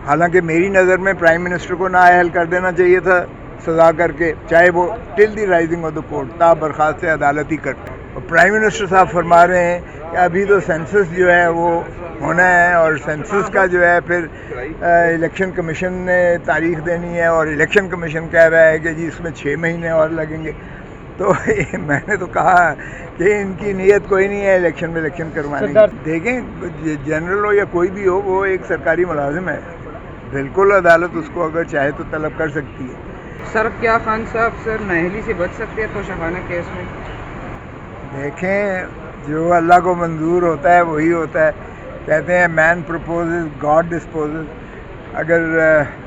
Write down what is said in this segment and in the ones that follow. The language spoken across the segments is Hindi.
हालांकि मेरी नज़र में प्राइम मिनिस्टर को नाअहल कर देना चाहिए था सज़ा करके, चाहे वो till the rising of the court, ता बर्खास्त से अदालत ही करते। और प्राइम मिनिस्टर साहब फरमा रहे हैं कि अभी तो सेंसस जो है वो होना है और सेंसस का जो है फिर इलेक्शन कमीशन ने तारीख देनी है और इलेक्शन कमीशन कह रहा है कि जी इसमें 6 महीने और लगेंगे। तो मैंने तो कहा कि इनकी नीयत कोई नहीं है इलेक्शन में इलेक्शन करवाने की। देखें, जनरल हो या कोई भी हो, वो एक सरकारी मुलाजिम है, बिल्कुल अदालत उसको अगर चाहे तो तलब कर सकती है। सर क्या खान साहब सर नाअहली से बच सकते हैं तोशाखाना केस में? देखें, जो अल्लाह को मंजूर होता है वही होता है। कहते हैं मैन प्रपोजेस गॉड डिस्पोजेस। अगर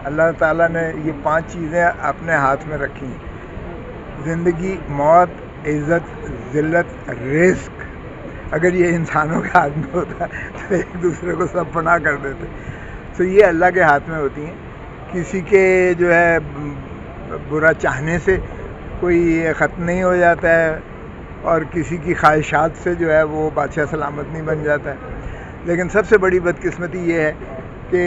अल्लाह ताला ने ये 5 चीज़ें अपने हाथ में रखी, ज़िंदगी, मौत, इज़्ज़त, ज़िल्लत, रिस्क, अगर ये इंसानों के हाथ में होता तो एक दूसरे को सब पनाह कर देते। तो ये अल्लाह के हाथ में होती हैं। किसी के जो है बुरा चाहने से कोई ख़त्म नहीं हो जाता है और किसी की ख्वाहिशात से जो है वो बादशाह सलामत नहीं बन जाता है। लेकिन सबसे बड़ी बदकिस्मती ये है कि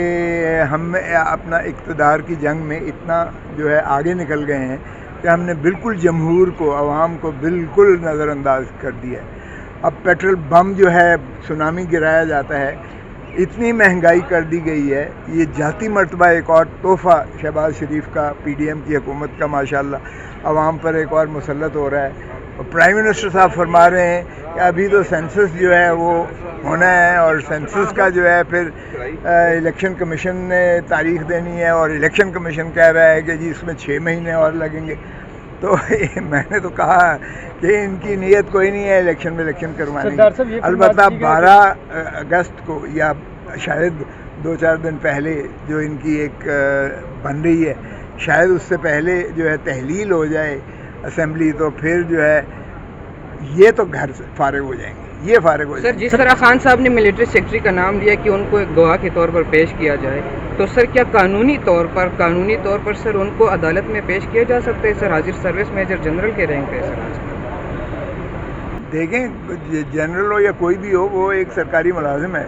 हम अपना इक़्तिदार की जंग में इतना जो है आगे निकल गए हैं कि हमने बिल्कुल जमहूर को, अवाम को बिल्कुल नज़रअंदाज कर दिया है। अब पेट्रोल बम जो है सुनामी गिराया जाता है, इतनी महंगाई कर दी गई है। ये जाती मर्तबा एक और तोहफ़ा शहबाज शरीफ का, पीडीएम की हुकूमत का माशाल्लाह अवाम पर एक और मुसल्लत हो रहा है। और प्राइम मिनिस्टर साहब फरमा रहे हैं कि अभी तो सेंसस जो है वो होना है और सेंसस का जो है फिर इलेक्शन कमीशन ने तारीख देनी है और इलेक्शन कमीशन कह रहा है कि जी इसमें 6 महीने और लगेंगे। तो मैंने तो कहा कि इनकी नीयत कोई नहीं है इलेक्शन में इलेक्शन करवाने की। अलबत्ता 12 अगस्त को या शायद 2-4 दिन पहले जो इनकी एक बन रही है, शायद उससे पहले जो है तहलील हो जाए असेंबली, तो फिर जो है ये तो घर से फारिग हो जाएंगे, ये फारिग हो जाएंगे। सर जिस तरह खान साहब ने मिलिट्री सेक्रेटरी का नाम लिया कि उनको एक गवाह के तौर पर पेश किया जाए, तो सर क्या कानूनी तौर पर सर उनको अदालत में पेश किया जा सकता है? सर हाजिर सर्विस मेजर जनरल के रैंक पे सर। देखें, जनरल हो या कोई भी हो, वो एक सरकारी मुलाजिम है,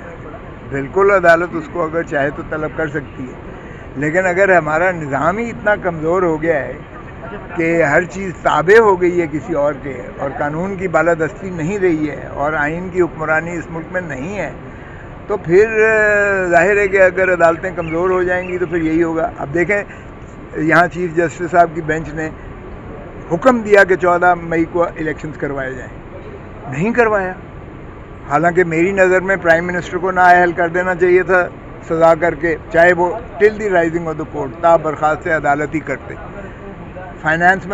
बिल्कुल अदालत उसको अगर चाहे तो तलब कर सकती है। लेकिन अगर हमारा निज़ाम ही इतना कमज़ोर हो गया है कि हर चीज़ ताबे हो गई है किसी और के और कानून की बालादस्ती नहीं रही है और आइन की हुक्मरानी इस मुल्क में नहीं है, तो फिर जाहिर है कि अगर अदालतें कमज़ोर हो जाएंगी तो फिर यही होगा। अब देखें, यहाँ चीफ जस्टिस साहब की बेंच ने हुक्म दिया कि 14 मई को इलेक्शंस करवाए जाएँ, नहीं करवाया। हालांकि मेरी नज़र में प्राइम मिनिस्टर को नाअहल कर देना चाहिए था सज़ा करके, चाहे वो till the rising of the court, ता बर्खास्त से अदालत ही करते। फाइनेंस में